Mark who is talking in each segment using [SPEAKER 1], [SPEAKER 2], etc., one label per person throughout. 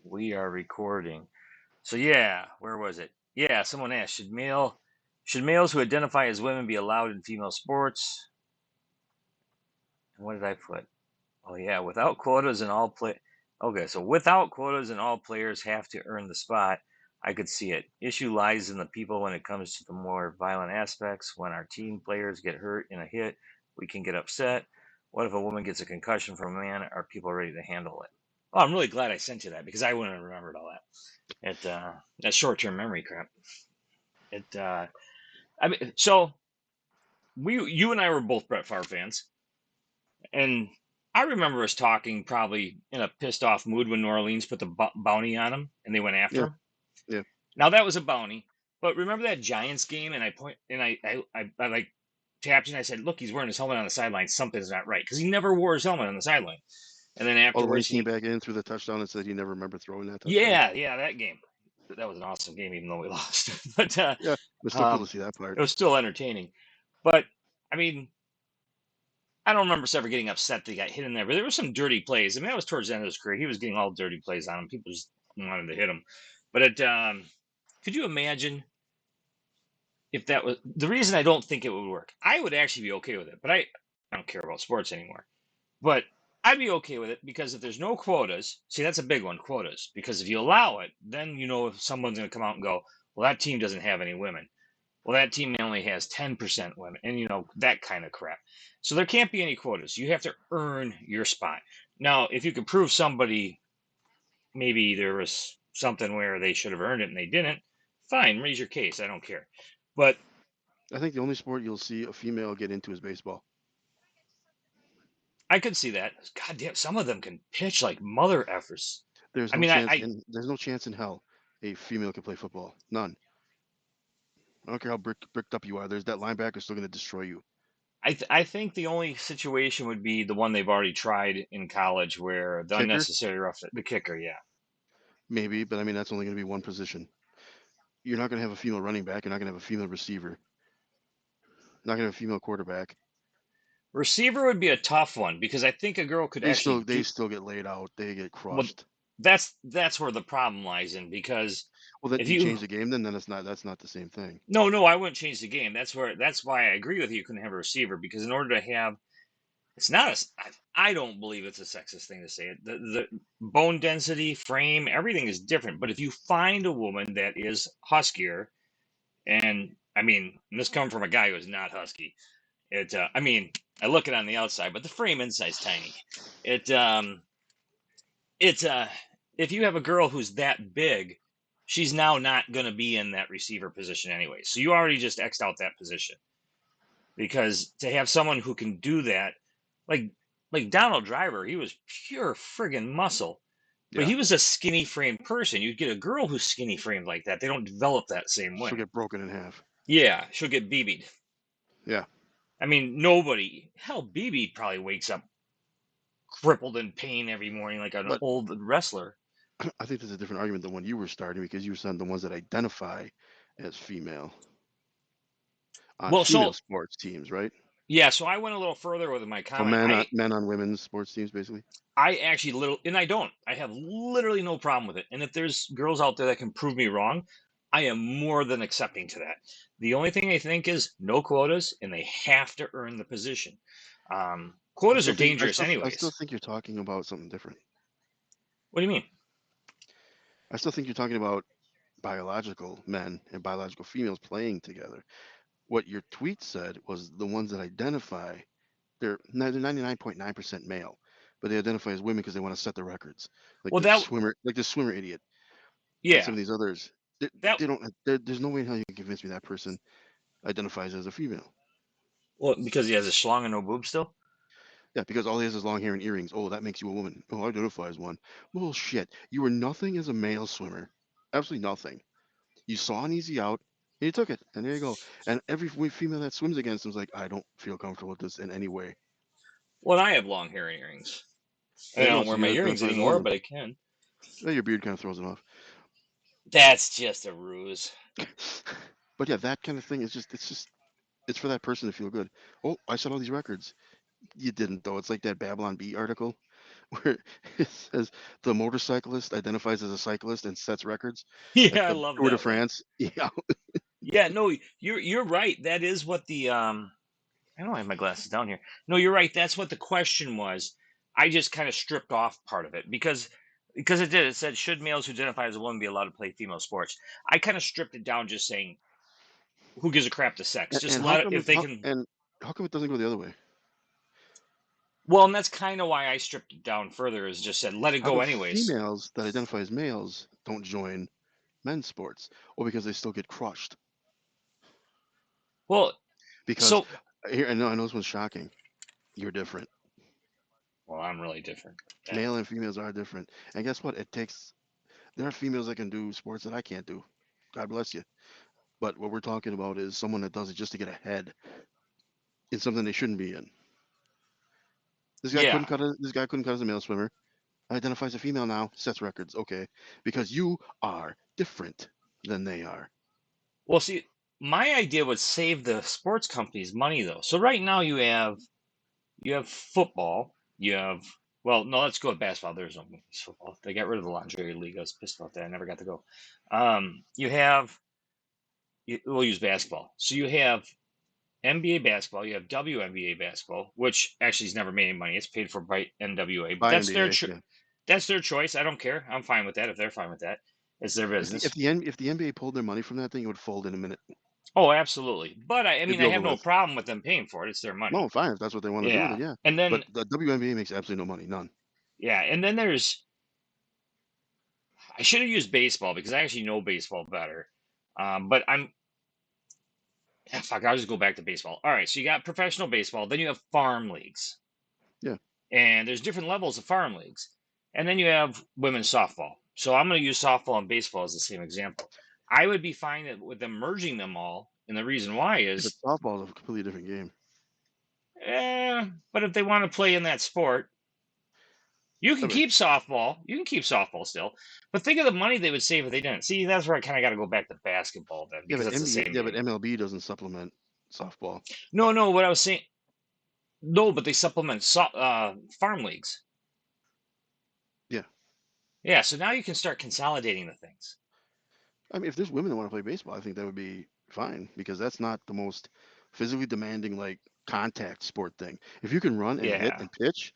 [SPEAKER 1] We are recording. So yeah, where was it? Yeah, someone asked, should males who identify as women be allowed in female sports? And what did I put? Oh yeah, without quotas and all play. Okay, so without quotas and all players have to earn the spot. I could see it. Issue lies in the people when it comes to the more violent aspects. When our team players get hurt in a hit, we can get upset. What if a woman gets a concussion from a man? Are people ready to handle it? Oh, I'm really glad I sent you that because I wouldn't have remembered all that. That short-term memory crap. It I mean, so you and I were both Brett Favre fans, and I remember us talking probably in a pissed off mood when New Orleans put the bounty on him and they went after
[SPEAKER 2] Yeah,
[SPEAKER 1] him.
[SPEAKER 2] yeah.
[SPEAKER 1] Now that was a bounty, but remember that Giants game? And I point and I like tapped you and I said, "Look, he's wearing his helmet on the sideline. Something's not right," because he never wore his helmet on the sideline. And then
[SPEAKER 2] Oh, when he
[SPEAKER 1] afterwards,
[SPEAKER 2] came back in through the touchdown and said he never remembered throwing that touchdown.
[SPEAKER 1] yeah, that game. That was an awesome game, even though we lost. but
[SPEAKER 2] Yeah, it's still cool to
[SPEAKER 1] um,
[SPEAKER 2] see that part.
[SPEAKER 1] it was still entertaining. But I mean, I don't remember us ever getting upset that he got hit in there, but there were some dirty plays. I mean, that was towards the end of his career. He was getting all dirty plays on him. People just wanted to hit him. But could you imagine if that was the reason I don't think it would work? I would actually be okay with it, but I don't care about sports anymore. But I'd be okay with it because if there's no quotas, see, that's a big one, quotas. Because if you allow it, then you know if someone's going to come out and go, well, that team doesn't have any women. Well, that team only has 10% women, and that kind of crap. So there can't be any quotas. You have to earn your spot. Now, if you could prove somebody maybe there was something where they should have earned it and they didn't, fine, raise your case. I don't care. But
[SPEAKER 2] I think the only sport you'll see a female get into is baseball.
[SPEAKER 1] I could see that. God damn, some of them can pitch like mother effers. I mean,
[SPEAKER 2] There's no chance in hell a female can play football. None. I don't care how bricked up you are. There's that linebacker still going to destroy you.
[SPEAKER 1] I think the only situation would be the one they've already tried in college where the
[SPEAKER 2] Kicker,
[SPEAKER 1] unnecessary rough, the kicker, yeah.
[SPEAKER 2] maybe, but I mean that's only going to be one position. You're not going to have a female running back. You're not going to have a female receiver. Not going to have a female quarterback.
[SPEAKER 1] Receiver would be a tough one because I think a girl could actually
[SPEAKER 2] They
[SPEAKER 1] do
[SPEAKER 2] still get laid out. They get
[SPEAKER 1] well.
[SPEAKER 2] crushed.
[SPEAKER 1] That's where the problem lies in because
[SPEAKER 2] Well, then
[SPEAKER 1] if
[SPEAKER 2] you
[SPEAKER 1] you
[SPEAKER 2] change the game. Then that's not the same thing.
[SPEAKER 1] no, I wouldn't change the game. That's why I agree with you. You couldn't have a receiver because in order to have it's not a I don't believe it's a sexist thing to say it. The bone density, frame, everything is different. But if you find a woman that is huskier, and I mean this comes from a guy who is not husky. I mean I look it on the outside, but the frame inside's tiny. It it's if you have a girl who's that big, she's now not going to be in that receiver position anyway. So you already just xed out that position because to have someone who can do that, like Donald Driver, he was pure friggin' muscle, but
[SPEAKER 2] Yeah,
[SPEAKER 1] he was a skinny framed person. You get a girl who's skinny framed like that, they don't develop that same
[SPEAKER 2] she'll
[SPEAKER 1] way.
[SPEAKER 2] get broken in half.
[SPEAKER 1] Yeah, she'll get BB'd.
[SPEAKER 2] Yeah,
[SPEAKER 1] I mean, nobody, hell, BB probably wakes up crippled in pain every morning like an
[SPEAKER 2] but
[SPEAKER 1] old wrestler.
[SPEAKER 2] I think there's a different argument than one you were starting because you were saying the ones that identify as female on
[SPEAKER 1] Well,
[SPEAKER 2] female
[SPEAKER 1] so
[SPEAKER 2] sports teams, right?
[SPEAKER 1] yeah, so I went a little further with my
[SPEAKER 2] So
[SPEAKER 1] comment. I
[SPEAKER 2] men on women's sports teams, basically.
[SPEAKER 1] I actually and I don't. I have literally no problem with it. And if there's girls out there that can prove me wrong, I am more than accepting to that. The only thing I think is no quotas, and they have to earn the position. Quotas are dangerous,
[SPEAKER 2] I still
[SPEAKER 1] anyways.
[SPEAKER 2] think you're talking about something different.
[SPEAKER 1] What do you mean?
[SPEAKER 2] I still think you're talking about biological men and biological females playing together. What your tweet said was the ones that identify they're 99.9% male, but they identify as women because they want to set the records,
[SPEAKER 1] Well, that
[SPEAKER 2] like the swimmer idiot, and some
[SPEAKER 1] yeah,
[SPEAKER 2] of these others.
[SPEAKER 1] that
[SPEAKER 2] They don't. There's no way in hell you can convince me that person identifies as a female.
[SPEAKER 1] well because he has a schlong and no boobs still.
[SPEAKER 2] Yeah, because all he has is long hair and earrings. Oh, that makes you a woman. Oh, I identify as one. Bullshit. You were nothing as a male swimmer. Absolutely nothing. You saw an easy out, and you took it, and there you go. And every female that swims against him is like, I don't feel comfortable with this in any way.
[SPEAKER 1] Well, I have long hair and earrings. I
[SPEAKER 2] Yeah,
[SPEAKER 1] mean, I
[SPEAKER 2] no,
[SPEAKER 1] don't
[SPEAKER 2] so
[SPEAKER 1] wear my
[SPEAKER 2] you
[SPEAKER 1] earrings
[SPEAKER 2] identify as a
[SPEAKER 1] anymore,
[SPEAKER 2] woman.
[SPEAKER 1] but I can.
[SPEAKER 2] Your beard kind of throws it off.
[SPEAKER 1] That's just a ruse.
[SPEAKER 2] But yeah, that kind of thing is it's for that person to feel good. Oh, I set all these records. You didn't though. It's like that Babylon Bee article where it says the motorcyclist identifies as a cyclist and sets records, like
[SPEAKER 1] Yeah, I
[SPEAKER 2] the
[SPEAKER 1] love
[SPEAKER 2] Tour de
[SPEAKER 1] that one.
[SPEAKER 2] France. Yeah,
[SPEAKER 1] Yeah, no, you're right. That is what the I don't have my glasses down here. No, you're right. That's what the question was. I just kind of stripped off part of it because it did. It said, should males who identify as a woman be allowed to play female sports? I kind of stripped it down, just saying, who gives a crap to sex? Just
[SPEAKER 2] and
[SPEAKER 1] let it if they can.
[SPEAKER 2] how come it doesn't go the other way?
[SPEAKER 1] Well, and that's kind of why I stripped it down further. Is just said, let it
[SPEAKER 2] How
[SPEAKER 1] go
[SPEAKER 2] come
[SPEAKER 1] anyways.
[SPEAKER 2] females that identify as males don't join men's sports? Or because they still get crushed?
[SPEAKER 1] Well,
[SPEAKER 2] Because
[SPEAKER 1] so
[SPEAKER 2] here, I know this one's shocking. You're different.
[SPEAKER 1] well, I'm really different. Yeah,
[SPEAKER 2] Male and females are different. And guess what? There are females that can do sports that I can't do. God bless you. But what we're talking about is someone that does it just to get ahead in something they shouldn't be in.
[SPEAKER 1] yeah.
[SPEAKER 2] This guy couldn't cut as a male swimmer. Identifies a female now, sets records. Okay. Because you are different than they are.
[SPEAKER 1] Well, see, my idea would save the sports companies money though. So right now you have football. You have well, no, let's go with basketball. There's no women's football. They got rid of the lingerie league. I was pissed about that. I never got to go. You have we'll use basketball. So you have NBA basketball. You have WNBA basketball, which actually has never made any money. It's paid for by NWA, but
[SPEAKER 2] By NBA, yeah.
[SPEAKER 1] that's their choice. I don't care. I'm fine with that if they're fine with that. It's their business.
[SPEAKER 2] If the NBA pulled their money from that thing, it would fold in a minute.
[SPEAKER 1] Oh, absolutely. But I
[SPEAKER 2] It'd
[SPEAKER 1] mean,
[SPEAKER 2] be
[SPEAKER 1] I
[SPEAKER 2] over
[SPEAKER 1] have no
[SPEAKER 2] with.
[SPEAKER 1] problem with them paying for it. It's their money.
[SPEAKER 2] No, fine. If that's what they want to do, then
[SPEAKER 1] Yeah.
[SPEAKER 2] yeah.
[SPEAKER 1] And
[SPEAKER 2] But
[SPEAKER 1] then
[SPEAKER 2] the WNBA makes absolutely no money. None.
[SPEAKER 1] yeah, and then there's I should have used baseball because I actually know baseball better. But fuck, I'll just go back to baseball. All right, so you got professional baseball, then you have farm leagues.
[SPEAKER 2] Yeah.
[SPEAKER 1] And there's different levels of farm leagues. And then you have women's softball. So I'm going to use softball and baseball as the same example. I would be fine with them merging them all, and the reason why
[SPEAKER 2] Yeah, but
[SPEAKER 1] is
[SPEAKER 2] softball is a completely different game.
[SPEAKER 1] but if they want to play in that sport, you
[SPEAKER 2] Yeah,
[SPEAKER 1] can
[SPEAKER 2] but
[SPEAKER 1] keep softball. You can keep softball still. But think of the money they would save if they didn't. See, that's where I kind of got to go back to basketball then because it's the same
[SPEAKER 2] but
[SPEAKER 1] game.
[SPEAKER 2] MLB doesn't supplement softball.
[SPEAKER 1] No, no, what I was saying, no, but they supplement farm leagues.
[SPEAKER 2] Yeah.
[SPEAKER 1] Yeah, so now you can start consolidating the things.
[SPEAKER 2] I mean, if there's women that want to play baseball, I think that would be fine because that's not the most physically demanding like contact sport thing. If you can run and hit
[SPEAKER 1] Yeah.
[SPEAKER 2] and pitch,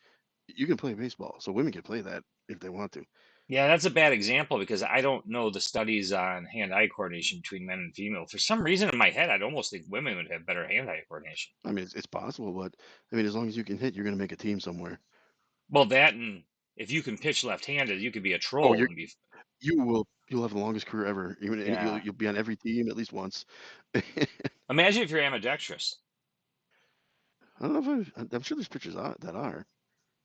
[SPEAKER 2] you can play baseball. So women can play that if they want to.
[SPEAKER 1] Yeah, that's a bad example because I don't know the studies on hand-eye coordination between men and female. For some reason in my head, I'd almost think women would have better hand-eye coordination.
[SPEAKER 2] I mean, it's possible, but I mean, as long as you can hit, you're going to make a team somewhere.
[SPEAKER 1] Well, that and if you can pitch left-handed, you could be a
[SPEAKER 2] Oh,
[SPEAKER 1] troll and be
[SPEAKER 2] you'll have the longest career ever. Even
[SPEAKER 1] yeah.
[SPEAKER 2] you'll be on every team at least once. I
[SPEAKER 1] Imagine if you're ambidextrous.
[SPEAKER 2] don't know if I'm sure there's pitchers that are.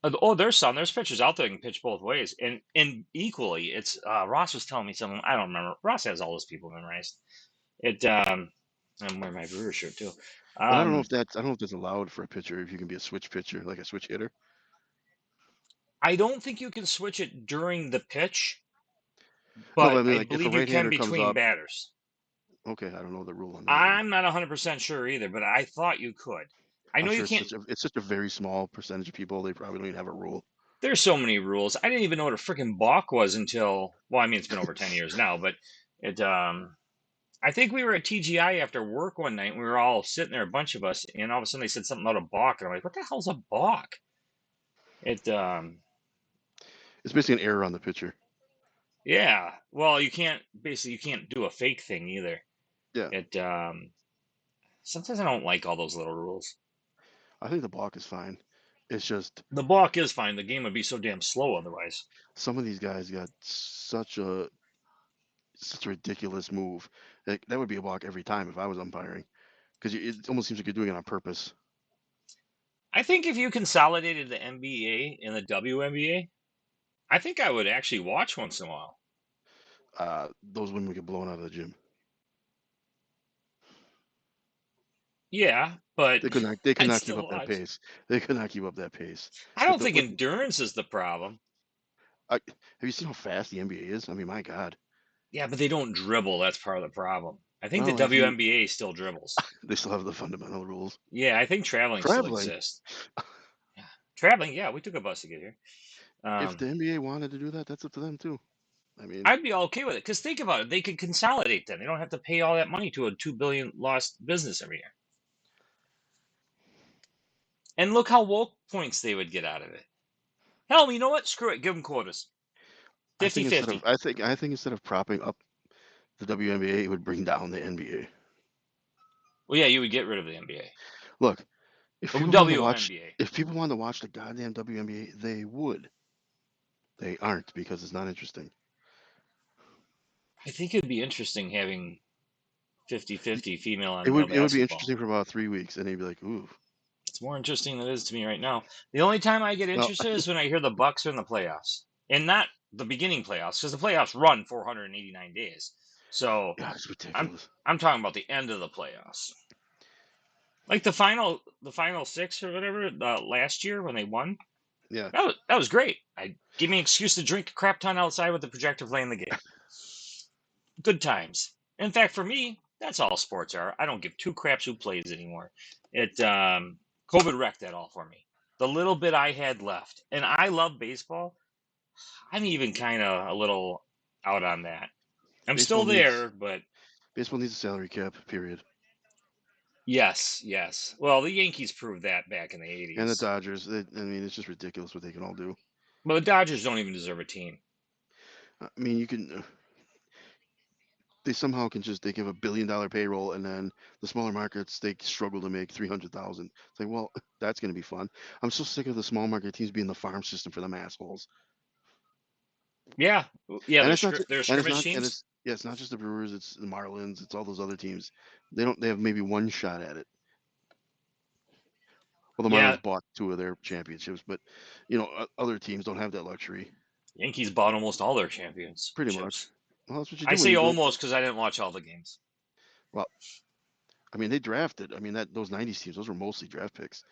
[SPEAKER 1] Oh, there's some. There's pitchers out there that can pitch both ways, and equally, it's Ross was telling me something. I don't remember. Ross has all those people memorized. It I'm wearing my Brewer shirt too.
[SPEAKER 2] But
[SPEAKER 1] Um,
[SPEAKER 2] I don't know if that's allowed for a pitcher if you can be a switch pitcher, like a switch hitter.
[SPEAKER 1] I don't think you can switch it during the pitch,
[SPEAKER 2] No, but
[SPEAKER 1] but
[SPEAKER 2] I mean,
[SPEAKER 1] I
[SPEAKER 2] like if a
[SPEAKER 1] believe you can
[SPEAKER 2] right-hander comes
[SPEAKER 1] between
[SPEAKER 2] up,
[SPEAKER 1] batters.
[SPEAKER 2] okay, I don't know the rule on that one.
[SPEAKER 1] I'm not 100% sure either, but I thought you could. I
[SPEAKER 2] I'm
[SPEAKER 1] know you
[SPEAKER 2] sure
[SPEAKER 1] can't.
[SPEAKER 2] it's such a very small percentage of people. They probably don't even have a rule.
[SPEAKER 1] There's so many rules. I didn't even know what a freaking balk was until, well, I mean, it's been over 10 years now, but it, I think we were at TGI after work one night. And we were all sitting there, a bunch of us, and all of a sudden they said something about a balk. And I'm like, what the hell's a balk? It,
[SPEAKER 2] It's basically an error on the pitcher.
[SPEAKER 1] yeah. Well, you can't do a fake thing either.
[SPEAKER 2] Yeah,
[SPEAKER 1] It, sometimes I don't like all those little rules.
[SPEAKER 2] I think the block is fine. It's just
[SPEAKER 1] The balk is fine. The game would be so damn slow otherwise.
[SPEAKER 2] some of these guys got such a ridiculous move. Like, that would be a block every time if I was umpiring, because it almost seems like you're doing it on purpose.
[SPEAKER 1] I think if you consolidated the NBA and the WNBA, I think I would actually watch once in a while.
[SPEAKER 2] Those women would get blown out of the gym.
[SPEAKER 1] Yeah, but
[SPEAKER 2] They could
[SPEAKER 1] I'd
[SPEAKER 2] not keep
[SPEAKER 1] still
[SPEAKER 2] up that
[SPEAKER 1] watch.
[SPEAKER 2] pace. They could not keep up that pace.
[SPEAKER 1] I
[SPEAKER 2] With
[SPEAKER 1] don't
[SPEAKER 2] the
[SPEAKER 1] think
[SPEAKER 2] with
[SPEAKER 1] endurance is the problem.
[SPEAKER 2] have you seen how fast the NBA is? I mean, my God.
[SPEAKER 1] Yeah, but they don't dribble. That's part of the problem. I think the
[SPEAKER 2] Well, if you
[SPEAKER 1] WNBA still dribbles.
[SPEAKER 2] they still have the fundamental rules.
[SPEAKER 1] Yeah, I think traveling still
[SPEAKER 2] Traveling,
[SPEAKER 1] exists. Yeah. Traveling, yeah, we took a bus to get here.
[SPEAKER 2] If the NBA wanted to do that, that's up to them too. I mean,
[SPEAKER 1] I'd be okay with it because think about it. They could consolidate them. They don't have to pay all that money to a $2 billion lost business every year. And look how woke points they would get out of it. Hell, you know what? Screw it. Give them quotas.
[SPEAKER 2] I think instead
[SPEAKER 1] 50-50.
[SPEAKER 2] of I think instead of propping up the WNBA, it would bring down the NBA.
[SPEAKER 1] Well, yeah, you would get rid of the NBA.
[SPEAKER 2] Look, if
[SPEAKER 1] The
[SPEAKER 2] people wanted to watch the goddamn WNBA, they would. They aren't because it's not interesting.
[SPEAKER 1] I think it'd be interesting having 50-50 female on
[SPEAKER 2] It
[SPEAKER 1] male
[SPEAKER 2] would be
[SPEAKER 1] basketball.
[SPEAKER 2] interesting for about 3 weeks, and they'd be like, ooh.
[SPEAKER 1] It's more interesting than it is to me right now. The only time I get
[SPEAKER 2] Well,
[SPEAKER 1] interested is when I hear the Bucks are in the playoffs, and not the beginning playoffs, because the playoffs run 489 days. So
[SPEAKER 2] God, it's ridiculous.
[SPEAKER 1] I'm talking about the end of the playoffs, like the final six or whatever last year when they won.
[SPEAKER 2] Yeah.
[SPEAKER 1] That was great. Give me an excuse to drink a crap ton outside with the projector playing the game. Good times. In fact, for me, that's all sports are. I don't give two craps who plays anymore. COVID wrecked that all for me. The little bit I had left, and I love baseball. I'm even kind of a little out on that. I'm still there, but
[SPEAKER 2] baseball needs a salary cap. Period.
[SPEAKER 1] yes. Well, the Yankees proved that back in the '80s,
[SPEAKER 2] and the Dodgers. I mean, it's just ridiculous what they can all do.
[SPEAKER 1] But the Dodgers don't even deserve a team.
[SPEAKER 2] I mean, you can. They somehow can just they give $1 billion payroll, and then the smaller markets they struggle to make 300,000. It's like, well, that's going to be fun. I'm so sick of the small market teams being the farm system for them assholes.
[SPEAKER 1] Yeah.
[SPEAKER 2] And
[SPEAKER 1] They're
[SPEAKER 2] it's not.
[SPEAKER 1] scrimmage teams.
[SPEAKER 2] It's not just the Brewers. It's the Marlins. It's all those other teams. They have maybe one shot at it. Well, the Marlins bought 2 of their championships, but other teams don't have that luxury.
[SPEAKER 1] Yankees bought almost all their champions.
[SPEAKER 2] Pretty much. Well, that's what you do.
[SPEAKER 1] I say almost because I didn't watch all the games.
[SPEAKER 2] Well, I mean, they drafted. I mean, those '90s teams, those were mostly draft picks.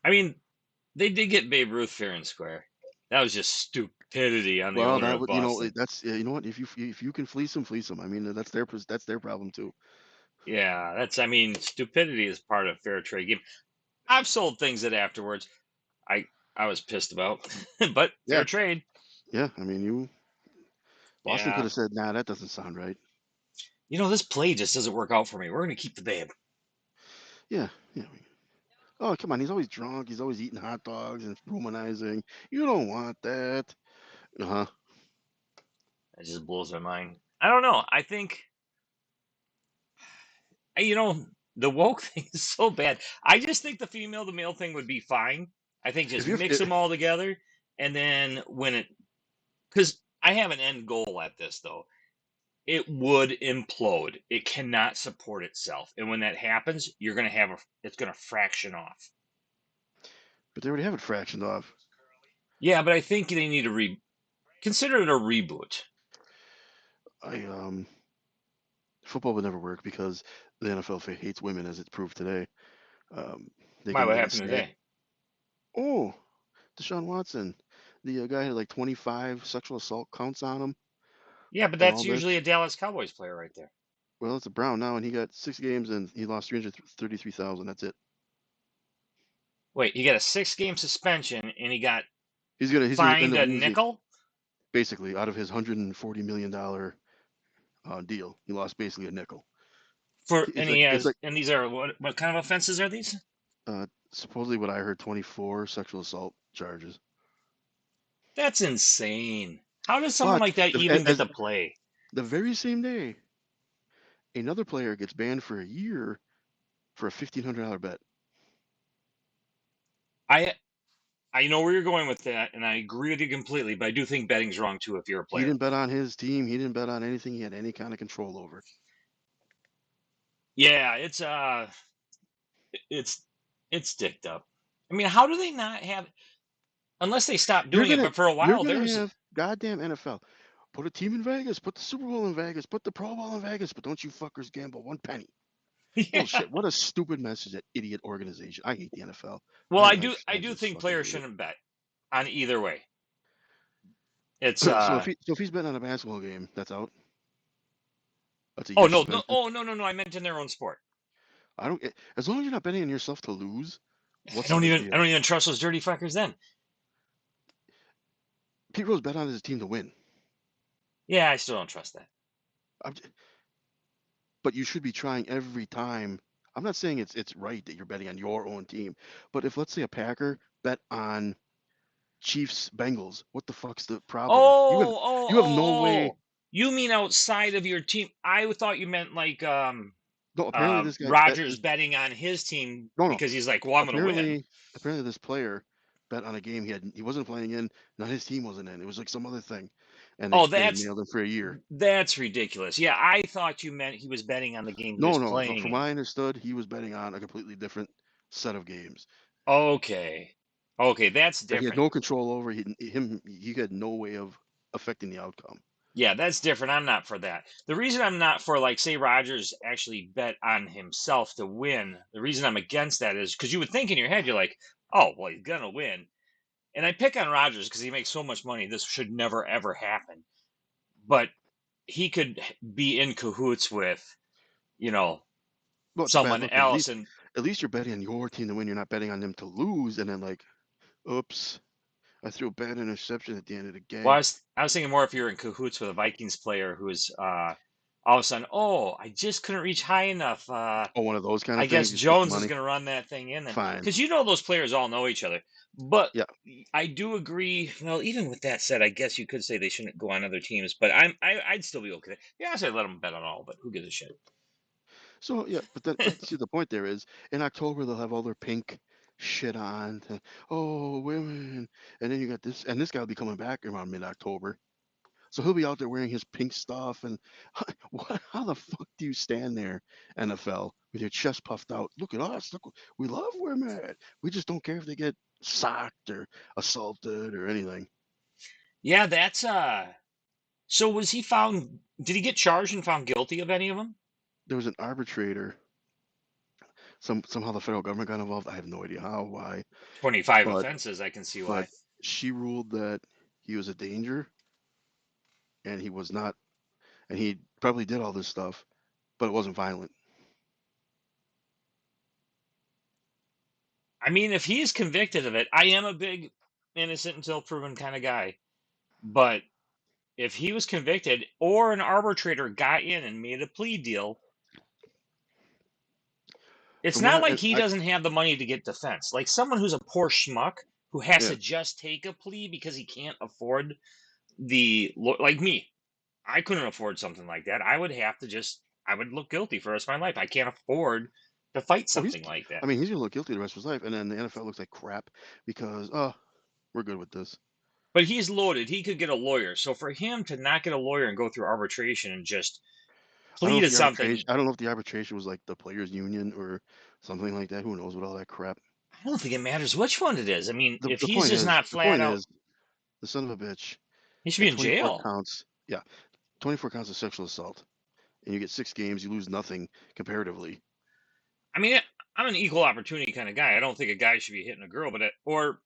[SPEAKER 1] I mean, they did get Babe Ruth fair and square. That was just stupidity on the owner of Boston.
[SPEAKER 2] That's you know what? If you can fleece them, fleece them. I mean, that's their problem too.
[SPEAKER 1] Yeah, I mean, stupidity is part of fair trade game. I've sold things that afterwards I was pissed about, but fair trade.
[SPEAKER 2] Yeah, I mean, Boston could have said, "Nah, that doesn't sound right."
[SPEAKER 1] This play just doesn't work out for me. We're going to keep the Babe.
[SPEAKER 2] Yeah. Oh, come on. He's always drunk. He's always eating hot dogs and womanizing. You don't want that.
[SPEAKER 1] That just blows my mind. I don't know. I think, the woke thing is so bad. I just think the female to male thing would be fine. I think just mix them all together, and then because I have an end goal at this though. It would implode. It cannot support itself. And when that happens, you're going to it's going to fraction off.
[SPEAKER 2] But they already have it fractioned off.
[SPEAKER 1] Yeah, but I think they need to consider it a reboot.
[SPEAKER 2] Football would never work because the NFL hates women, as it's proved today.
[SPEAKER 1] Why? What happened today?
[SPEAKER 2] Oh, Deshaun Watson. The guy had like 25 sexual assault counts on him.
[SPEAKER 1] Yeah, but that's usually a Dallas Cowboys player right there.
[SPEAKER 2] Well, it's a Brown now, and he got 6 games and he lost $333,000. That's it.
[SPEAKER 1] Wait, he got a 6-game suspension and he's
[SPEAKER 2] gonna
[SPEAKER 1] fined a nickel.
[SPEAKER 2] Basically, out of his $140 million deal, he lost basically a nickel.
[SPEAKER 1] And these are what kind of offenses are these?
[SPEAKER 2] Supposedly, what I heard, 24 sexual assault charges.
[SPEAKER 1] That's insane. How does someone like that even get to play?
[SPEAKER 2] The very same day, another player gets banned for a year for a $1,500 bet.
[SPEAKER 1] I know where you're going with that, and I agree with you completely, but I do think betting's wrong too if you're a player.
[SPEAKER 2] He didn't bet on his team. He didn't bet on anything he had any kind of control over.
[SPEAKER 1] Yeah, it's dicked up. I mean, how do they not have, unless they stop doing it, but for a while there's
[SPEAKER 2] goddamn NFL. Put a team in Vegas, put the Super Bowl in Vegas, put the Pro Bowl in Vegas, but don't you fuckers gamble one penny.
[SPEAKER 1] Yeah.
[SPEAKER 2] Bullshit. What a stupid message, that idiot organization. I hate the NFL.
[SPEAKER 1] Well, I do think players shouldn't bet on either way. It's
[SPEAKER 2] so if he's betting on a basketball game, that's out.
[SPEAKER 1] That's no, I meant in their own sport.
[SPEAKER 2] I don't. As long as you're not betting on yourself to lose.
[SPEAKER 1] I don't even trust those dirty fuckers then.
[SPEAKER 2] Pete Rose bet on his team to win.
[SPEAKER 1] Yeah, I still don't trust that.
[SPEAKER 2] I'm j But you should be trying every time. I'm not saying it's right that you're betting on your own team, but if, let's say, a Packer bet on Chiefs Bengals, what the fuck's the problem?
[SPEAKER 1] Oh, oh,
[SPEAKER 2] You have no
[SPEAKER 1] oh,
[SPEAKER 2] way.
[SPEAKER 1] oh. You mean outside of your team? I thought you meant like
[SPEAKER 2] No, apparently this guy bet
[SPEAKER 1] Rogers
[SPEAKER 2] this.
[SPEAKER 1] betting on his team
[SPEAKER 2] No, no.
[SPEAKER 1] because he's like, well, I'm gonna win.
[SPEAKER 2] Apparently this player bet on a game he wasn't playing in, not his team wasn't in. It was like some other thing, and
[SPEAKER 1] Oh,
[SPEAKER 2] they nailed him for a year.
[SPEAKER 1] that's ridiculous. Yeah, I thought you meant he was betting on the game he
[SPEAKER 2] No,
[SPEAKER 1] was
[SPEAKER 2] no.
[SPEAKER 1] playing
[SPEAKER 2] From
[SPEAKER 1] in.
[SPEAKER 2] what I understood, he was betting on a completely different set of games
[SPEAKER 1] Okay. Okay, that's
[SPEAKER 2] that he had
[SPEAKER 1] different.
[SPEAKER 2] no control over. He had no way of affecting the outcome.
[SPEAKER 1] Yeah, that's different. I'm not for that. The reason I'm not for, like, say Rogers actually bet on himself to win, the reason I'm against that is because you would think in your head, you're like, oh, well, he's gonna win. And I pick on Rogers because he makes so much money. This should never ever happen. But he could be in cahoots with, you know,
[SPEAKER 2] Well, it's a bad
[SPEAKER 1] someone
[SPEAKER 2] look, but
[SPEAKER 1] else. And
[SPEAKER 2] at least you're betting on your team to win. You're not betting on them to lose, and then like, oops, I threw a bad interception at the end of the
[SPEAKER 1] well,
[SPEAKER 2] game.
[SPEAKER 1] I was thinking more if you're in cahoots with a Vikings player who's all of a sudden, oh, I just couldn't reach high enough.
[SPEAKER 2] Oh, one of those kind
[SPEAKER 1] I
[SPEAKER 2] of
[SPEAKER 1] guess
[SPEAKER 2] things. You split the
[SPEAKER 1] Jones is
[SPEAKER 2] money.
[SPEAKER 1] going to run that thing in then,
[SPEAKER 2] Fine.
[SPEAKER 1] because those players all know each other. But
[SPEAKER 2] Yeah.
[SPEAKER 1] I do agree. Well, even with that said, I guess you could say they shouldn't go on other teams. But I'd still be okay. Yeah, I say let them bet on all. But who gives a shit?
[SPEAKER 2] So yeah, but see the point there is in October they'll have all their pink shit on. Oh, women, and then you got this, and this guy will be coming back around mid-October. So he'll be out there wearing his pink stuff, and what? How the fuck do you stand there, NFL, with your chest puffed out? Look at us! Look, we love women. We just don't care if they get socked or assaulted or anything.
[SPEAKER 1] Yeah, that's So was he found? Did he get charged and found guilty of any of them?
[SPEAKER 2] There was an arbitrator. Somehow the federal government got involved. I have no idea how, why,
[SPEAKER 1] 25
[SPEAKER 2] but
[SPEAKER 1] offenses. I can see
[SPEAKER 2] but
[SPEAKER 1] why.
[SPEAKER 2] she ruled that he was a danger, and he was not, and he probably did all this stuff, but it wasn't violent.
[SPEAKER 1] I mean, if he's convicted of it, I am a big innocent until proven kind of guy. But if he was convicted or an arbitrator got in and made a plea deal, it's
[SPEAKER 2] From what
[SPEAKER 1] not like he
[SPEAKER 2] I
[SPEAKER 1] doesn't have the money to get defense. Like someone who's a poor schmuck who has
[SPEAKER 2] yeah,
[SPEAKER 1] to just take a plea because he can't afford like me. I couldn't afford something like that. I would look guilty for the rest of my life. I can't afford to fight
[SPEAKER 2] oh he's,
[SPEAKER 1] something like that.
[SPEAKER 2] I mean he's gonna look guilty the rest of his life, and then the NFL looks like crap because we're good with this.
[SPEAKER 1] But he's loaded. He could get a lawyer. So for him to not get a lawyer and go through arbitration and just plead to something,
[SPEAKER 2] I don't know if the arbitration was like the players' union or something like that. Who knows with all that crap.
[SPEAKER 1] I don't think it matters which one it is. I mean, if
[SPEAKER 2] The
[SPEAKER 1] he's
[SPEAKER 2] point
[SPEAKER 1] just
[SPEAKER 2] is
[SPEAKER 1] not flat out,
[SPEAKER 2] the son of a bitch
[SPEAKER 1] he should be
[SPEAKER 2] had
[SPEAKER 1] in
[SPEAKER 2] 24
[SPEAKER 1] jail.
[SPEAKER 2] counts. Yeah, 24 counts of sexual assault, and you get 6 games. You lose nothing comparatively.
[SPEAKER 1] I mean, I'm an equal opportunity kind of guy. I don't think a guy should be hitting a girl, or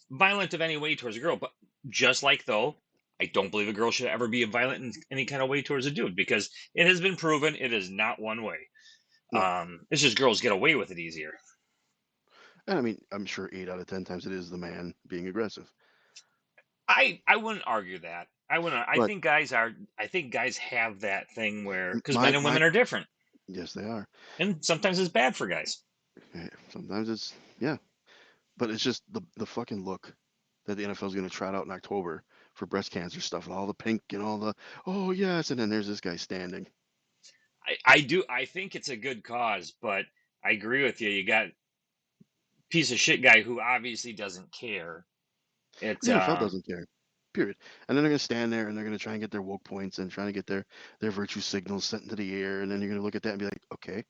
[SPEAKER 1] violent of any way towards a girl. But just like though, I don't believe a girl should ever be violent in any kind of way towards a dude because it has been proven it is not one way.
[SPEAKER 2] No,
[SPEAKER 1] It's just girls get away with it easier.
[SPEAKER 2] and I mean I'm sure 8 out of 10 times it is the man being aggressive.
[SPEAKER 1] I wouldn't argue that. I wouldn't.
[SPEAKER 2] But
[SPEAKER 1] I think guys have that thing where because
[SPEAKER 2] my
[SPEAKER 1] men and
[SPEAKER 2] my
[SPEAKER 1] women are different,
[SPEAKER 2] yes they are.
[SPEAKER 1] and sometimes it's bad for guys.
[SPEAKER 2] Sometimes it's yeah, but it's just the fucking look that the NFL is going to trot out in October for breast cancer stuff and all the pink and all the oh yes, and then there's this guy standing.
[SPEAKER 1] I do. I think it's a good cause, but I agree with you. You got piece of shit guy who obviously doesn't care. It's
[SPEAKER 2] The NFL doesn't care. Period. And then they're gonna stand there and they're gonna try and get their woke points and trying to get their virtue signals sent into the air, and then you're gonna look at that and be like, okay.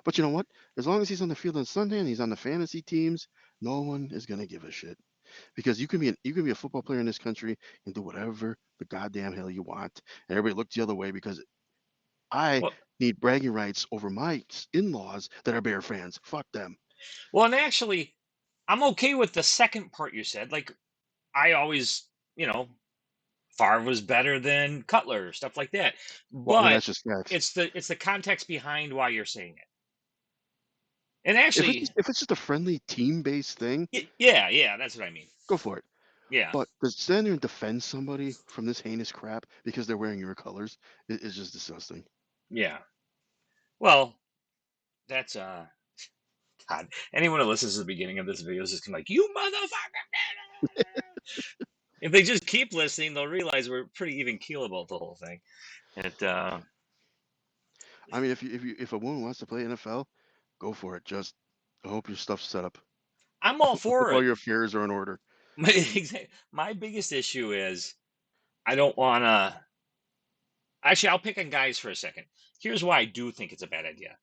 [SPEAKER 2] But you know what? As long as he's on the field on Sunday and he's on the fantasy teams, no one is gonna give a shit. Because you can be a football player in this country and do whatever the goddamn hell you want. And everybody looks the other way because I
[SPEAKER 1] well,
[SPEAKER 2] need bragging rights over my in-laws that are Bear fans. Fuck them.
[SPEAKER 1] well, and actually, I'm okay with the second part you said. Like I always, you know, Favre was better than Cutler, stuff like that.
[SPEAKER 2] Well, I mean
[SPEAKER 1] But
[SPEAKER 2] that's just facts.
[SPEAKER 1] it's the context behind why you're saying it. And
[SPEAKER 2] If
[SPEAKER 1] actually,
[SPEAKER 2] it's just a friendly team-based thing,
[SPEAKER 1] yeah, yeah, that's what I mean.
[SPEAKER 2] go for it.
[SPEAKER 1] Yeah,
[SPEAKER 2] But to stand there and defend somebody from this heinous crap because they're wearing your colors is just disgusting.
[SPEAKER 1] yeah. Well, that's God. Anyone who listens to the beginning of this video is just gonna be like, "You motherfucker!" If they just keep listening, they'll realize we're pretty even keel about the whole thing. It
[SPEAKER 2] I mean, if a woman wants to play NFL, go for it. Just I hope your stuff's set up.
[SPEAKER 1] I'm all
[SPEAKER 2] I hope
[SPEAKER 1] for
[SPEAKER 2] all
[SPEAKER 1] it.
[SPEAKER 2] your affairs are in order.
[SPEAKER 1] My biggest issue is I don't want to. Actually, I'll pick on guys for a second. Here's why I do think it's a bad idea.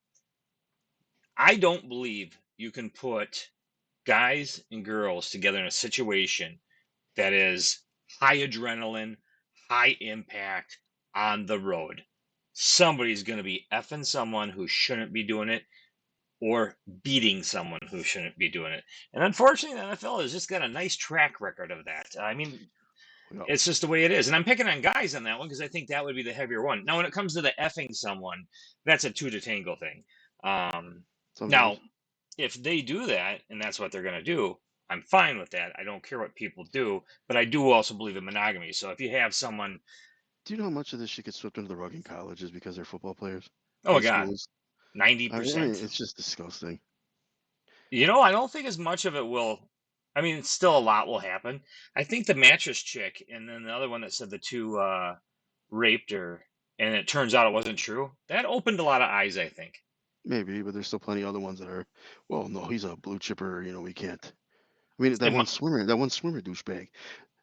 [SPEAKER 1] I don't believe you can put guys and girls together in a situation that is high adrenaline, high impact on the road. Somebody's going to be effing someone who shouldn't be doing it or beating someone who shouldn't be doing it. And unfortunately, the NFL has just got a nice track record of that. I mean,
[SPEAKER 2] Yeah,
[SPEAKER 1] it's just the way it is. And I'm picking on guys on that one because I think that would be the heavier one. Now, when it comes to the effing someone, that's a two to tango thing. Um, now,
[SPEAKER 2] sometimes.
[SPEAKER 1] if they do that and that's what they're going to do, I'm fine with that. I don't care what people do, but I do also believe in monogamy. So if you have someone,
[SPEAKER 2] Do you know how much of this shit gets swept under the rug in colleges because they're football players?
[SPEAKER 1] oh my
[SPEAKER 2] In
[SPEAKER 1] God,
[SPEAKER 2] schools? I mean,
[SPEAKER 1] 90%.
[SPEAKER 2] it's just disgusting.
[SPEAKER 1] I don't think as much of it will. I mean, still a lot will happen. I think the mattress chick and then the other one that said the two raped her, and it turns out it wasn't true. That opened a lot of eyes, I think.
[SPEAKER 2] Maybe, but there's still plenty of other ones that are, well, no, he's a blue chipper. We can't. I mean,
[SPEAKER 1] It,
[SPEAKER 2] that one swimmer douchebag.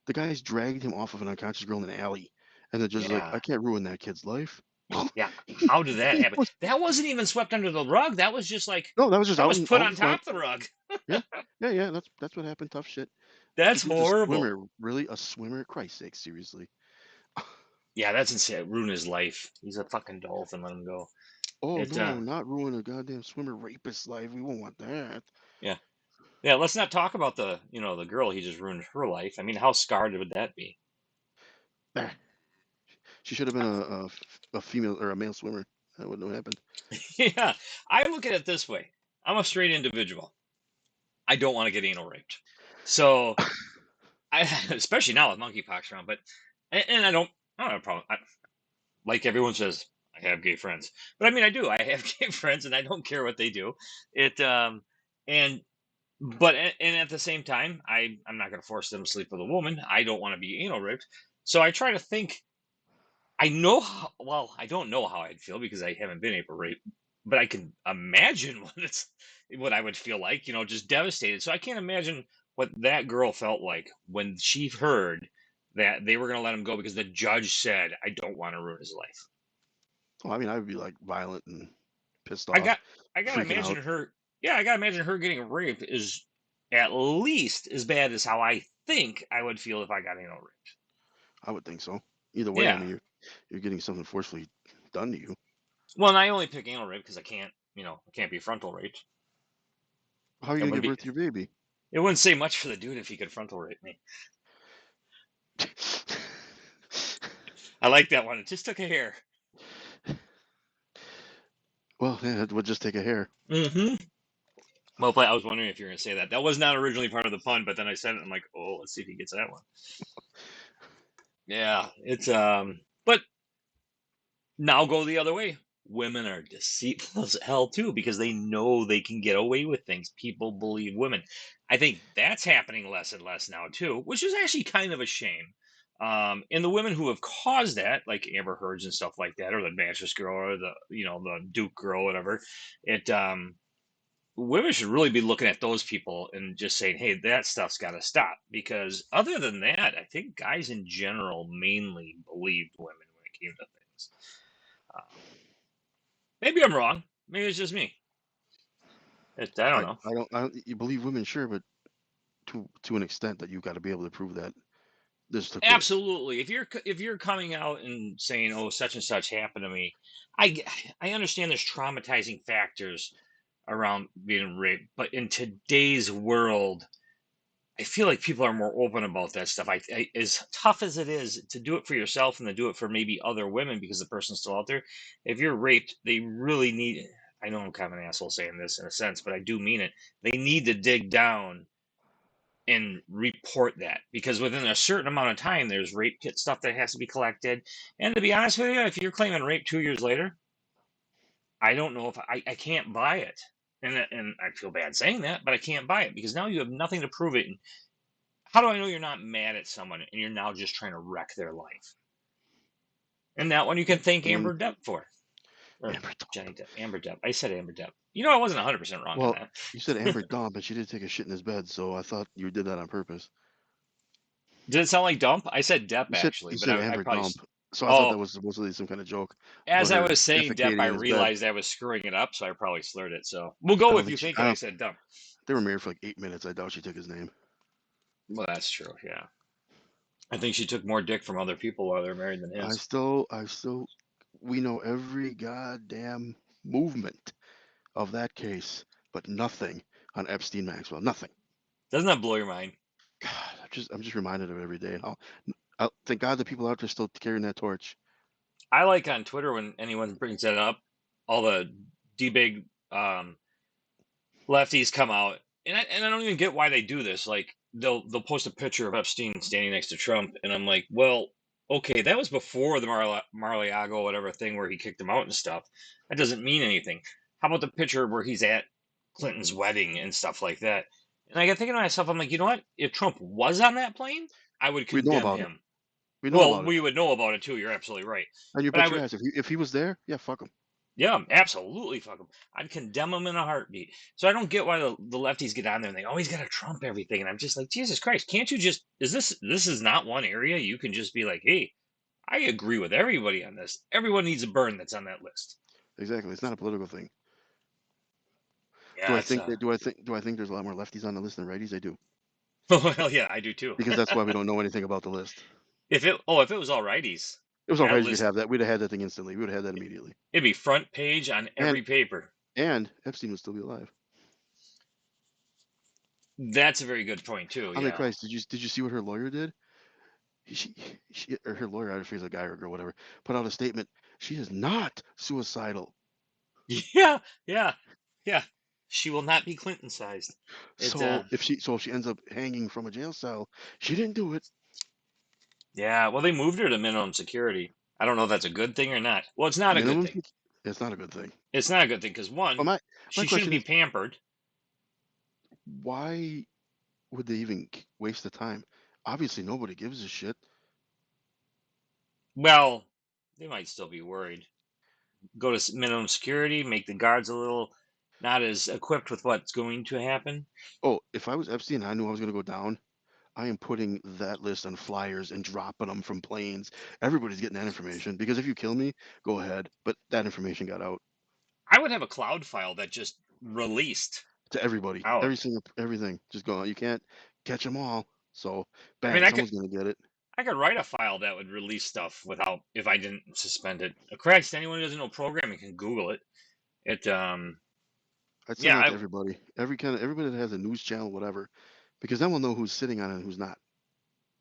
[SPEAKER 2] The guys dragged him off of an unconscious girl in an alley, and they're just like,
[SPEAKER 1] yeah,
[SPEAKER 2] I can't ruin that kid's life.
[SPEAKER 1] yeah.
[SPEAKER 2] he,
[SPEAKER 1] How did that
[SPEAKER 2] he
[SPEAKER 1] happen?
[SPEAKER 2] was,
[SPEAKER 1] That wasn't even swept under the rug. That was just like
[SPEAKER 2] no, that was just
[SPEAKER 1] that
[SPEAKER 2] out
[SPEAKER 1] was
[SPEAKER 2] in
[SPEAKER 1] put on
[SPEAKER 2] front.
[SPEAKER 1] top of the rug.
[SPEAKER 2] Yeah, yeah. That's what happened. Tough shit. The
[SPEAKER 1] That's
[SPEAKER 2] dude's a
[SPEAKER 1] horrible.
[SPEAKER 2] swimmer. Really, a swimmer? Christ's sake, seriously.
[SPEAKER 1] Yeah, that's insane. Ruin his life. He's a fucking dolphin. Let him go.
[SPEAKER 2] Oh
[SPEAKER 1] It.
[SPEAKER 2] no, not ruin a goddamn swimmer rapist's life. We won't want that.
[SPEAKER 1] Yeah. Yeah. Let's not talk about the girl. He just ruined her life. I mean, how scarred would that be?
[SPEAKER 2] Ah, she should have been a female or a male swimmer. That wouldn't have happened.
[SPEAKER 1] Yeah. I look at it this way. I'm a straight individual. I don't want to get anal raped. So I, especially now with monkeypox around, but and I don't have a problem. Like everyone says, I have gay friends, but I mean, I do. I have gay friends, and I don't care what they do. It and but and at the same time, I'm not going to force them to sleep with a woman. I don't want to be anal raped, so I try to think. I know how, well, I don't know how I'd feel because I haven't been anal raped, but I can imagine what I would feel like. Just devastated. So I can't imagine what that girl felt like when she heard that they were going to let him go because the judge said, "I don't want to ruin his life."
[SPEAKER 2] Oh, I mean, I would be like violent and pissed
[SPEAKER 1] I
[SPEAKER 2] off,
[SPEAKER 1] got I gotta
[SPEAKER 2] freaking
[SPEAKER 1] imagine
[SPEAKER 2] out.
[SPEAKER 1] her. Yeah, I gotta imagine her getting raped is at least as bad as how I think I would feel if I got anal raped.
[SPEAKER 2] I would think so. Either way, I
[SPEAKER 1] Yeah.
[SPEAKER 2] mean, you're getting something forcefully done to you.
[SPEAKER 1] Well, and I only pick anal rape because I can't be frontal raped.
[SPEAKER 2] How are you
[SPEAKER 1] It
[SPEAKER 2] gonna
[SPEAKER 1] wouldn't
[SPEAKER 2] give
[SPEAKER 1] be.
[SPEAKER 2] birth to your baby?
[SPEAKER 1] It wouldn't say much for the dude if he could frontal rape me. I like that one. It just took a hair.
[SPEAKER 2] Well, yeah, it would just take a hair.
[SPEAKER 1] Mm-hmm. Well, I was wondering if you were gonna say that. That was not originally part of the pun, but then I said it. And I'm like, oh, let's see if he gets that one. Yeah, it's but now go the other way. Women are deceitful as hell too because they know they can get away with things. People believe women. I think that's happening less and less now too, which is actually kind of a shame. And the women who have caused that, like Amber Heard's and stuff like that, or the Mattress Girl, or the Duke Girl, whatever. It Women should really be looking at those people and just saying, "Hey, that stuff's got to stop." Because other than that, I think guys in general mainly believed women when it came to things. Um, Maybe I'm wrong. Maybe it's just me. I don't know.
[SPEAKER 2] You believe women, sure, but to an extent that you've got to be able to prove that this took place.
[SPEAKER 1] Absolutely. If you're coming out and saying, "Oh, such and such happened to me," I understand there's traumatizing factors around being raped, but in today's world, I feel like people are more open about that stuff. As tough as it is to do it for yourself and to do it for maybe other women because the person's still out there, if you're raped, they really need. I know I'm kind of an asshole saying this in a sense, but I do mean it. They need to dig down and report that, because within a certain amount of time, there's rape kit stuff that has to be collected. And to be honest with you, if you're claiming rape 2 years later, I don't know if I can't buy it. And I feel bad saying that, but I can't buy it because now you have nothing to prove it. And how do I know you're not mad at someone and you're now just trying to wreck their life? And that one you can thank
[SPEAKER 2] And
[SPEAKER 1] Amber Depp for. Or
[SPEAKER 2] Amber Dump.
[SPEAKER 1] Johnny Depp. Amber Depp. I said Amber Depp. You know, I wasn't 100% wrong on
[SPEAKER 2] Well,
[SPEAKER 1] that.
[SPEAKER 2] you said Amber Dump, and she did take a shit in his bed, so I thought you did that on purpose.
[SPEAKER 1] Did it sound like dump? I said Depp actually,
[SPEAKER 2] You
[SPEAKER 1] but
[SPEAKER 2] said
[SPEAKER 1] I
[SPEAKER 2] Amber
[SPEAKER 1] probably.
[SPEAKER 2] Dump, so I thought that
[SPEAKER 1] Oh,
[SPEAKER 2] was supposedly some kind of joke
[SPEAKER 1] as
[SPEAKER 2] about
[SPEAKER 1] I
[SPEAKER 2] her
[SPEAKER 1] was saying Depp, I
[SPEAKER 2] defecating in his bed.
[SPEAKER 1] realized I was screwing it up, so I probably slurred it. So we'll
[SPEAKER 2] I
[SPEAKER 1] go
[SPEAKER 2] don't
[SPEAKER 1] with
[SPEAKER 2] think
[SPEAKER 1] you
[SPEAKER 2] she.
[SPEAKER 1] thinking I said dump.
[SPEAKER 2] They were married for like 8 minutes. I doubt she took his name.
[SPEAKER 1] Well, that's true. Yeah, I think she took more dick from other people while they're married than his.
[SPEAKER 2] We know every goddamn movement of that case, but nothing on Epstein Maxwell. Nothing.
[SPEAKER 1] Doesn't that blow your mind?
[SPEAKER 2] God, I'm just reminded of it every day. And thank God the people out there still carrying that torch.
[SPEAKER 1] I like on Twitter when anyone brings that up, all the big lefties come out, and I don't even get why they do this. Like they'll post a picture of Epstein standing next to Trump, and I'm like, well, okay, that was before the Mar-a-Lago whatever thing where he kicked him out and stuff. That doesn't mean anything. How about the picture where he's at Clinton's wedding and stuff like that? And I got thinking to myself, I'm like, you know what? If Trump was on that plane, I would
[SPEAKER 2] We know
[SPEAKER 1] condemn
[SPEAKER 2] about it.
[SPEAKER 1] him.
[SPEAKER 2] We know
[SPEAKER 1] Well,
[SPEAKER 2] about it.
[SPEAKER 1] we would know about it too. You're absolutely right.
[SPEAKER 2] And you
[SPEAKER 1] But I
[SPEAKER 2] bet your
[SPEAKER 1] would,
[SPEAKER 2] ass if he was there, yeah, fuck him.
[SPEAKER 1] yeah, absolutely fuck them. I'd condemn them in a heartbeat. So I don't get why the lefties get on there and they always got to trump everything. And I'm just like, Jesus Christ, can't you just, this is not one area you can just be like, hey, I agree with everybody on this. Everyone needs a burn that's on that list.
[SPEAKER 2] Exactly. It's not a political thing.
[SPEAKER 1] Yeah, it's,
[SPEAKER 2] Do I think there's a lot more lefties on the list than righties? I do.
[SPEAKER 1] well, yeah, I do too.
[SPEAKER 2] Because that's why we don't know anything about the list.
[SPEAKER 1] If it was all righties,
[SPEAKER 2] It was all
[SPEAKER 1] that
[SPEAKER 2] righties,
[SPEAKER 1] list,
[SPEAKER 2] we'd have had that thing instantly. We would have had that immediately.
[SPEAKER 1] it'd be front page on
[SPEAKER 2] And
[SPEAKER 1] every paper.
[SPEAKER 2] Epstein would still be alive.
[SPEAKER 1] That's a very good point too.
[SPEAKER 2] I mean,
[SPEAKER 1] Yeah.
[SPEAKER 2] Christ, did you see what her lawyer did? She, or her lawyer, I don't know if he's a guy or a girl, whatever, put out a statement. She is not suicidal.
[SPEAKER 1] Yeah. Yeah. Yeah. She will not be Clinton sized. It,
[SPEAKER 2] So if she ends up hanging from a jail cell, she didn't do it.
[SPEAKER 1] Yeah, well, they moved her to minimum security. I don't know if that's a good thing or not. Well, it's not a good
[SPEAKER 2] Minimum.
[SPEAKER 1] thing.
[SPEAKER 2] It's not a good thing.
[SPEAKER 1] It's not a good thing because
[SPEAKER 2] But
[SPEAKER 1] one,
[SPEAKER 2] my
[SPEAKER 1] she shouldn't
[SPEAKER 2] question
[SPEAKER 1] be
[SPEAKER 2] is,
[SPEAKER 1] pampered.
[SPEAKER 2] why would they even waste the time? Obviously, nobody gives a shit.
[SPEAKER 1] Well, they might still be worried. Go to minimum security, make the guards a little not as equipped with what's going to happen.
[SPEAKER 2] Oh, if I was Epstein and I knew I was going to go down, I am putting that list on flyers and dropping them from planes. Everybody's getting that information because if you kill me, go ahead. But that information got out
[SPEAKER 1] I would have a cloud file that just released
[SPEAKER 2] to everybody.
[SPEAKER 1] out.
[SPEAKER 2] Everything. Just go. You can't catch them all. So
[SPEAKER 1] I mean,
[SPEAKER 2] bang, someone's going to get it.
[SPEAKER 1] I could write a file that would release stuff without if I didn't suspend it. Christ, anyone who doesn't know programming can Google it. It
[SPEAKER 2] I'd send
[SPEAKER 1] yeah,
[SPEAKER 2] that to everybody. Everybody that has a news channel, whatever, because then we'll know who's sitting on it and who's not.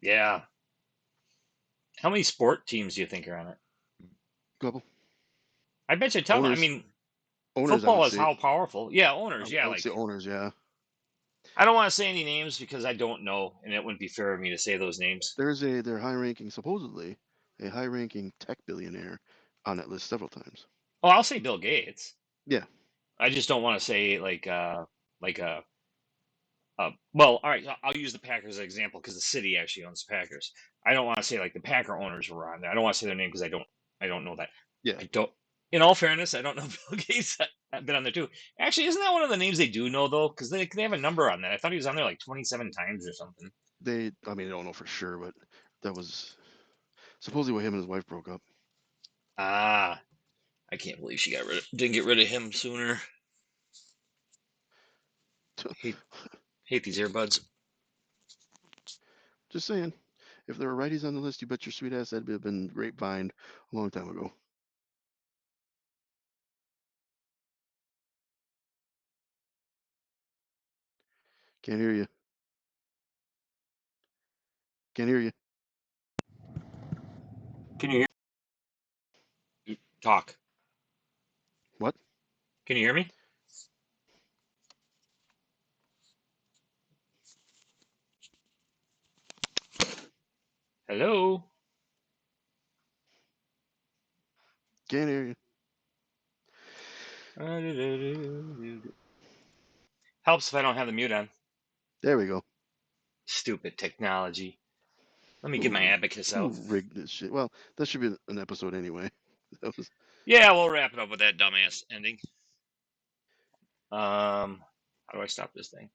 [SPEAKER 1] yeah. How many sport teams do you think are on it?
[SPEAKER 2] Couple
[SPEAKER 1] I bet you tell. I
[SPEAKER 2] owners.
[SPEAKER 1] mean,
[SPEAKER 2] Owners, I
[SPEAKER 1] football
[SPEAKER 2] would
[SPEAKER 1] is
[SPEAKER 2] say.
[SPEAKER 1] how powerful. Yeah, owners. Yeah,
[SPEAKER 2] I would say
[SPEAKER 1] like
[SPEAKER 2] owners. Yeah.
[SPEAKER 1] I don't want to say any names because I don't know, and it wouldn't be fair of me to say those names.
[SPEAKER 2] They're high-ranking, supposedly a high-ranking tech billionaire on that list several times.
[SPEAKER 1] Oh, I'll say Bill Gates.
[SPEAKER 2] Yeah.
[SPEAKER 1] I just don't want to say like well, all right. I'll use the Packers as an example because the city actually owns the Packers. I don't want to say like the Packer owners were on there. I don't want to say their name because I don't know that.
[SPEAKER 2] Yeah.
[SPEAKER 1] I don't. In all fairness, I don't know if Bill Gates have been on there too. Actually, isn't that one of the names they do know though? Because they have a number on that. I thought he was on there like 27 times or something.
[SPEAKER 2] They don't know for sure, but that was supposedly when him and his wife broke up.
[SPEAKER 1] Ah, I can't believe she didn't get rid of him sooner. Hate these earbuds.
[SPEAKER 2] Just saying, if there were righties on the list, you bet your sweet ass that'd have been grapevine a long time ago. Can't hear you. Can't hear you.
[SPEAKER 1] Can you hear? Talk.
[SPEAKER 2] What?
[SPEAKER 1] Can you hear me? Hello?
[SPEAKER 2] Can't hear you.
[SPEAKER 1] Helps if I don't have the mute on.
[SPEAKER 2] There we go.
[SPEAKER 1] Stupid technology. Let me get my
[SPEAKER 2] Who
[SPEAKER 1] abacus
[SPEAKER 2] who
[SPEAKER 1] out.
[SPEAKER 2] rigged this shit? Well, that should be an episode anyway. That was
[SPEAKER 1] Yeah, we'll wrap it up with that dumbass ending. How do I stop this thing?